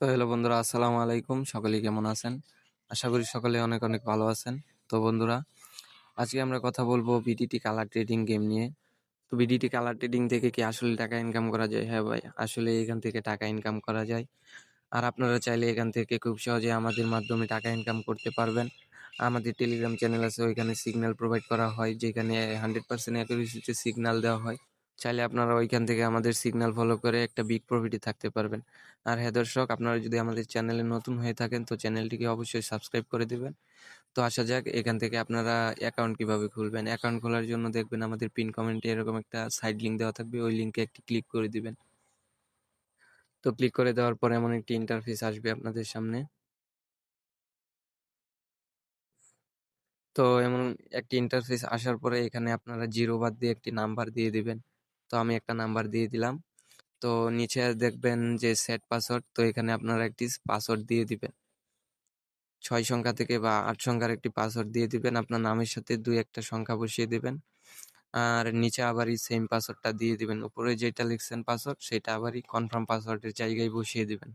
তো হ্যালো বন্ধুরা, আসসালামু আলাইকুম। সকলেই কেমন আছেন? আশা করি সকলে অনেক অনেক ভালো আছেন। তো বন্ধুরা, আজকে আমরা কথা বলবো বিডিটি কালার ট্রেডিং গেম নিয়ে। তো বিডিটি কালার ট্রেডিং থেকে কি আসলে টাকা ইনকাম করা যায়? হ্যাঁ ভাই, আসলে এখান থেকে টাকা ইনকাম করা যায়। আর আপনারা চাইলে এখান থেকে খুব সহজে আমাদের মাধ্যমে টাকা ইনকাম করতে পারবেন। আমাদের টেলিগ্রাম চ্যানেল আছে, ওইখানে সিগন্যাল প্রোভাইড করা হয়, যেখানে 100% অ্যাকুরেসিতে সিগন্যাল দেওয়া হয়। চাইলে আপনারা ওইখান থেকে আমাদের সিগন্যাল ফলো করে একটা বিগ প্রফিটে থাকতে পারবেন। আর হ্যাঁ দর্শক, আপনারা যদি আমাদের চ্যানেলে নতুন হয়ে থাকেন তো চ্যানেলটিকে অবশ্যই সাবস্ক্রাইব করে দিবেন। তো আসা যাক, এখান থেকে আপনারা অ্যাকাউন্ট কিভাবে খুলবেন। অ্যাকাউন্ট খোলার জন্য দেখবেন আমাদের পিন কমেন্টে এরকম একটা সাইড লিঙ্ক দেওয়া থাকবে, ওই লিঙ্কে একটি ক্লিক করে দিবেন। তো ক্লিক করে দেওয়ার পর এমন একটি ইন্টারফেস আসবে আপনাদের সামনে। তো এমন একটি ইন্টারফেস আসার পরে এখানে আপনারা জিরো বাদ দিয়ে একটি নাম্বার দিয়ে দিবেন। তো আমি একটা নাম্বার দিয়ে দিলাম। তো নিচে দেখবেন যে সেট পাসওয়ার্ড, তো এখানে আপনারা একটি পাসওয়ার্ড দিয়ে দিবেন। 6 সংখ্যা থেকে বা 8 সংখ্যার একটি পাসওয়ার্ড দিয়ে দিবেন। আপনার নামের সাথে 2-1টা সংখ্যা বসিয়ে দিবেন। আর নিচে আবারই সেম পাসওয়ার্ডটা দিয়ে দিবেন। উপরে যেটা লিখছেন পাসওয়ার্ড, সেটা আবারই কনফার্ম পাসওয়ার্ডের জায়গায় বসিয়ে দিবেন।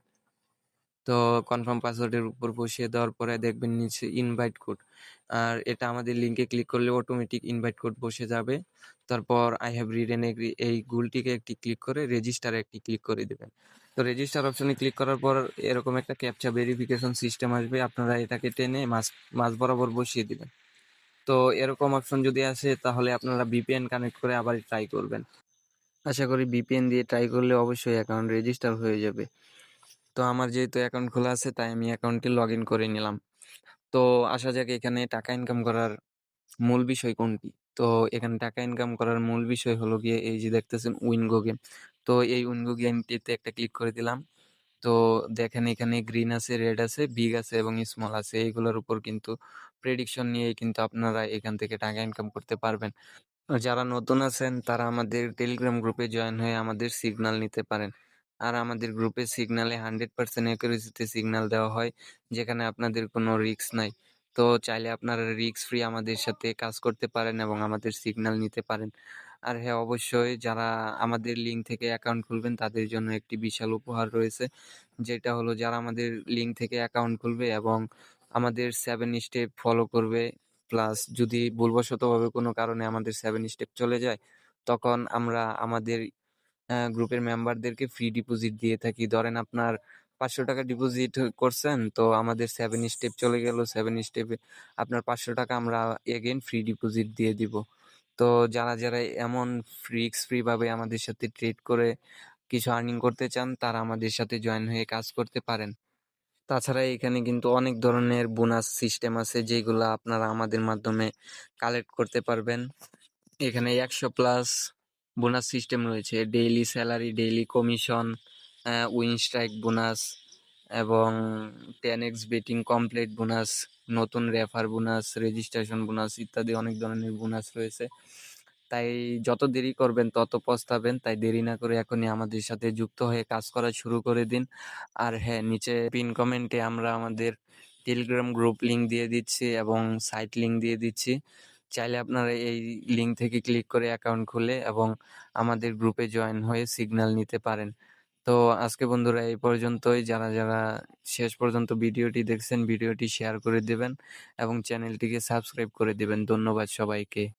তো কনফার্ম পাসওয়ার্ডের উপর বসিয়ে দেওয়ার পরে দেখবেন নিচে ইনভাইট কোড, আর এটা আমাদের লিঙ্কে ক্লিক করলে অটোমেটিক ইনভাইট কোড বসে যাবে। তারপর I have read and agree এই গুলটিকে একটি ক্লিক করে রেজিস্টারে একটি ক্লিক করে দিবেন। তো রেজিস্টার অপশনে ক্লিক করার পর এরকম একটা ক্যাপচা ভেরিফিকেশন সিস্টেম আসবে, আপনারা এটাকে টেনে মাঝ বরাবর বসিয়ে দিবেন। তো এরকম অপশন যদি আসে তাহলে আপনারা ভিপিএন কানেক্ট করে আবার ট্রাই করবেন। আশা করি ভিপিএন দিয়ে ট্রাই করলে অবশ্যই অ্যাকাউন্ট রেজিস্টার হয়ে যাবে। তো আমার যেহেতু অ্যাকাউন্ট খোলা আছে তাই আমি অ্যাকাউন্টে লগ ইন করে নিলাম। তো আসা যাক, এখানে টাকা ইনকাম করার মূল বিষয় কোনটি। তো এখানে টাকা ইনকাম করার মূল বিষয় হলো গিয়ে এই যে দেখতেছেন উইনগো গেম। তো এই উইনগো গেমটিতে একটা ক্লিক করে দিলাম। তো দেখেন এখানে গ্রিন আছে, রেড আছে, বিগ আছে এবং স্মল আছে। এইগুলোর উপর কিন্তু প্রেডিকশন নিয়েই কিন্তু আপনারা এখান থেকে টাকা ইনকাম করতে পারবেন। যারা নতুন আছেন তারা আমাদের টেলিগ্রাম গ্রুপে জয়েন হয়ে আমাদের সিগন্যাল নিতে পারেন। আর আমাদের গ্রুপে সিগন্যালে 100% অ্যাকুরেসিতে সিগন্যাল দেওয়া হয়, যেখানে আপনাদের কোনো রিস্ক নাই। তো চাইলে আপনারা রিস্ক ফ্রি আমাদের সাথে কাজ করতে পারেন এবং আমাদের সিগন্যাল নিতে পারেন। আর হ্যাঁ, অবশ্যই যারা আমাদের লিঙ্ক থেকে অ্যাকাউন্ট খুলবেন তাদের জন্য একটি বিশাল উপহার রয়েছে, যেটা হলো যারা আমাদের লিঙ্ক থেকে অ্যাকাউন্ট খুলবে এবং আমাদের 7 স্টেপ ফলো করবে, প্লাস যদি ভুলবশতভাবে কোনো কারণে আমাদের 7 স্টেপ চলে যায়, তখন আমরা আমাদের গ্রুপের মেম্বারদেরকে ফ্রি ডিপোজিট দিয়ে থাকি। ধরেন আপনার 500 টাকা ডিপোজিট করছেন, তো আমাদের 7 স্টেপ চলে গেল, 7 স্টেপে আপনার 500 টাকা আমরা এগেইন ফ্রি ডিপোজিট দিয়ে দিব। তো যারা এমন রিস্ক ফ্রি ভাবে আমাদের সাথে ট্রেড করে কিছু আর্নিং করতে চান, তারা আমাদের সাথে জয়েন হয়ে কাজ করতে পারেন। তাছাড়া এখানে কিন্তু অনেক ধরনের বোনাস সিস্টেম আছে, যেগুলো আপনারা আমাদের মাধ্যমে কালেক্ট করতে পারবেন। এখানে 100+ বোনাস সিস্টেম রয়েছে: daily salary, daily commission, win strike bonus এবং 10x বেটিং কমপ্লিট বোনাস, নতুন রেফার বোনাস, রেজিস্ট্রেশন বোনাস ইত্যাদি অনেক ধরনের বোনাস রয়েছে। তাই যত দেরি করবেন তত পস্তাবেন। তাই দেরি না করে এখনই আমাদের সাথে যুক্ত হয়ে কাজ করা শুরু করে দিন। আর হ্যাঁ, নিচে পিন কমেন্টে আমরা আমাদের টেলিগ্রাম গ্রুপ লিংক দিয়ে দিচ্ছি এবং সাইট লিংক দিয়ে দিচ্ছি। চাইলে আপনারা এই লিংক থেকে ক্লিক করে অ্যাকাউন্ট খুলে এবং আমাদের গ্রুপে জয়েন হয়ে সিগন্যাল নিতে পারেন। তো আজকে বন্ধুরা এই পর্যন্তই। যারা শেষ পর্যন্ত ভিডিওটি দেখছেন, ভিডিওটি শেয়ার করে দিবেন এবং চ্যানেলটিকে সাবস্ক্রাইব করে দিবেন। ধন্যবাদ সবাইকে।